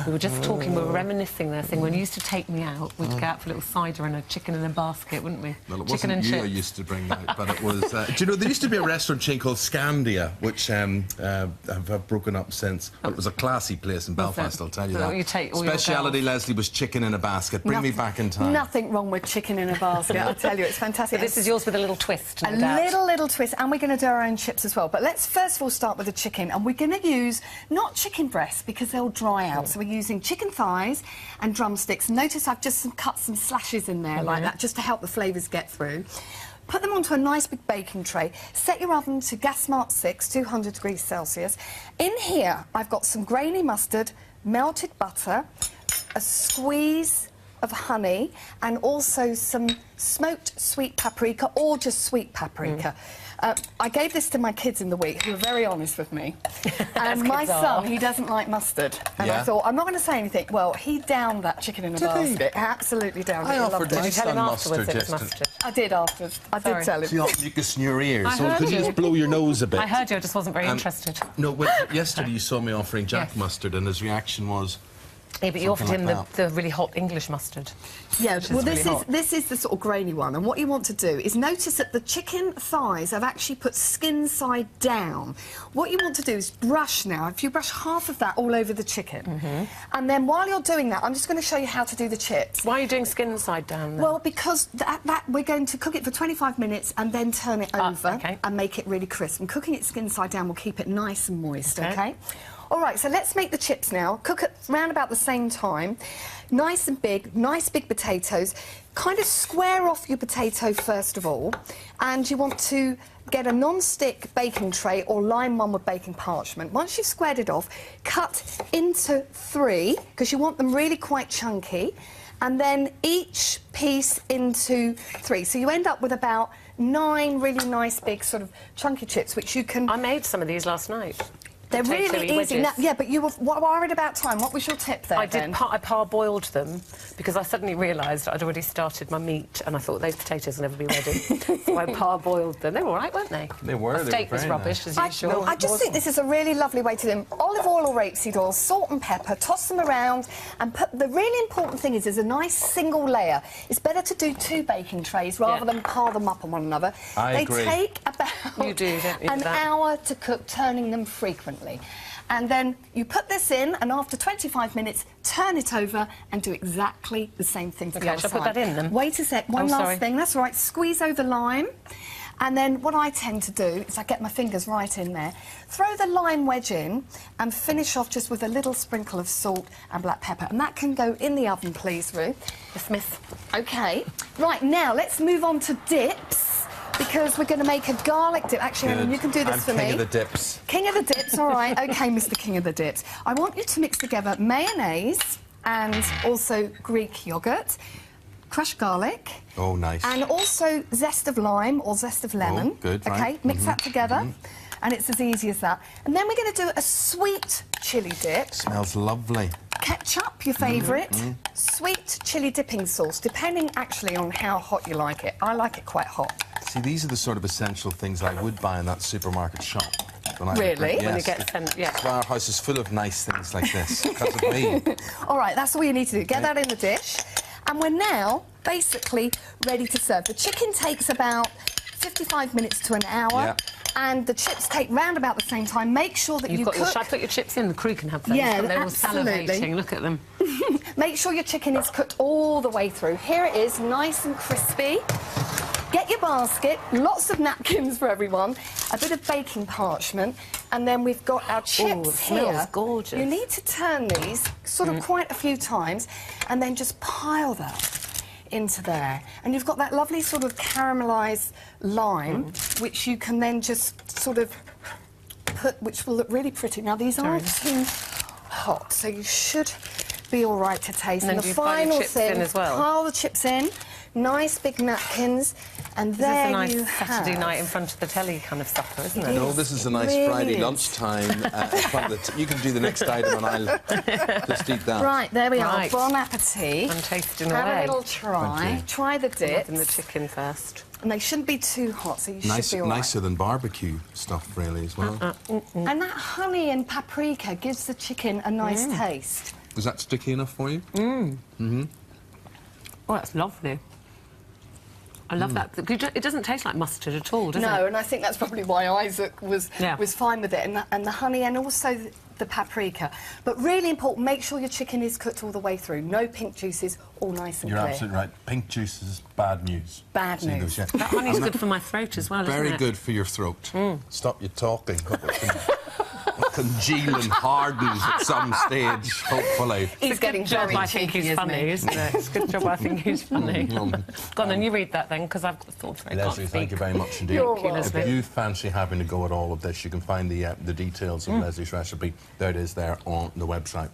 We were just talking, we were reminiscing there, saying when you used to take me out, we'd go out for a little cider and a chicken in a basket, wouldn't we? Well, it chicken wasn't and you chips. I used to bring out, but it was... do you know, there used to be a restaurant chain called Scandia, which have broken up since. But it was a classy place in Belfast, I'll tell you that. You take all your Speciality, girls. Leslie, was chicken in a basket. Bring me back in time. Nothing wrong with chicken in a basket, I'll tell you, it's fantastic. But this is yours with a little twist, no A doubt. little twist, and we're going to do our own chips as well. But let's first of all start with the chicken, and we're going to use not chicken breasts because they'll dry out. So we're using chicken thighs and drumsticks. Notice I've just cut some slashes in there like that, just to help the flavours get through. Put them onto a nice big baking tray. Set your oven to gas mark 6, 200 degrees Celsius. In here, I've got some grainy mustard, melted butter, a squeeze of honey, and also some smoked sweet paprika, or just sweet paprika. I gave this to my kids in the week, who were very honest with me. And my son, he doesn't like mustard. And I thought, I'm not going to say anything. Well, he downed that chicken in a basket. Absolutely downed it. I offered Did my you tell him son afterwards mustard. it was mustard? I did afterwards. I did tell him. So you offered Lucas in your ears. So heard could you you. just blow your nose a bit? I heard you, I just wasn't very interested. No, yesterday you saw me offering Jack mustard, and his reaction was... Yeah, but you offered him like the really hot English mustard. Yeah, well, really this is the sort of grainy one, and what you want to do is notice that the chicken thighs have actually put skin side down. What you want to do is brush now. If you brush half of that all over the chicken, and then while you're doing that, I'm just going to show you how to do the chips. Why are you doing skin side down then? Well, because we're going to cook it for 25 minutes and then turn it over and make it really crisp. And cooking it skin side down will keep it nice and moist, okay? All right, so let's make the chips now. Cook it around about the same time. Nice and big, nice big potatoes. Kind of square off your potato first of all. And you want to get a non-stick baking tray or line one with baking parchment. Once you've squared it off, cut into 3, because you want them really quite chunky. And then each piece into 3. So you end up with about 9 really nice big sort of chunky chips, which you can... I made some of these last night. They're really easy. Now, yeah, but you were worried about time. What was your tip there, I parboiled them because I suddenly realised I'd already started my meat and I thought those potatoes will never be ready. So I parboiled them. They were all right, weren't they? They were. The steak was rubbish, as usual. I just think this is a really lovely way to do them. Olive oil or rapeseed oil, salt and pepper, toss them around and put... The really important thing is there's a nice single layer. It's better to do 2 baking trays rather than pile them up on one another. I agree. They take about an hour to cook, turning them frequently. And then you put this in, and after 25 minutes, turn it over and do exactly the same thing to the other side. Shall I put that in then? Wait a sec, one last thing. That's right, squeeze over lime. And then what I tend to do is I get my fingers right in there, throw the lime wedge in and finish off just with a little sprinkle of salt and black pepper. And that can go in the oven, please, Ruth. Yes, miss. OK. Right, now let's move on to dips. Because we're going to make a garlic dip. Actually, Ellen, you can do this for me. King of the dips. King of the dips, all right. OK, Mr. King of the dips. I want you to mix together mayonnaise and also Greek yoghurt, crushed garlic. Oh, nice. And also zest of lime or zest of lemon. Oh, good, OK, right. mix that together. And it's as easy as that. And then we're going to do a sweet chilli dip. Smells lovely. Ketchup, your favourite. Sweet chilli dipping sauce, depending actually on how hot you like it. I like it quite hot. See, these are the sort of essential things I would buy in that supermarket shop. Really? Yes. When you get sent, So our house is full of nice things like this because of me. All right, that's all you need to do. Get that in the dish. And we're now basically ready to serve. The chicken takes about 55 minutes to an hour. Yeah. And the chips take round about the same time. Make sure that you cook... Should I put your chips in? The crew can have them. Yeah, they're absolutely. all salivating. Look at them. Make sure your chicken is cooked all the way through. Here it is, nice and crispy. Get your basket, lots of napkins for everyone, a bit of baking parchment, and then we've got our chips here. Smells gorgeous. You need to turn these sort of quite a few times, and then just pile that into there. And you've got that lovely sort of caramelised lime, which you can then just sort of put, which will look really pretty. Now, these aren't too hot, so you should be all right to taste. And the final thing, pile the chips in, nice big napkins, and there you have... This is a nice Saturday night in front of the telly kind of supper, isn't it? No, this is a nice Friday lunchtime in front of the... You can do the next item and I'll just eat that. Right, there we are. Bon appetit. I'm tasting away. Have a little try. Try the dip. And the chicken first. And they shouldn't be too hot, so you should be all right. Nicer than barbecue stuff, really, as well. And that honey and paprika gives the chicken a nice taste. Is that sticky enough for you? Oh, that's lovely. I love that. It doesn't taste like mustard at all, does it? No, and I think that's probably why Isaac was fine with it, and the honey and also the paprika. But really important, make sure your chicken is cooked all the way through. No pink juices, all nice and You're clear. absolutely right. Pink juice is bad news. Bad So you go, news. yeah. That honey's good for my throat as well, isn't it? Very good for your throat. Stop you talking. Congeal and hardens at some stage, hopefully. He's getting Good job, very I think cheeky, he's isn't funny, he? isn't it? It's a good job I think he's funny. Go on, then you read that then, because I've got thoughts I can't Leslie, thank you speak. very much indeed. You're welcome. If you fancy having to go at all of this, you can find the details of Leslie's recipe. There it is there on the website.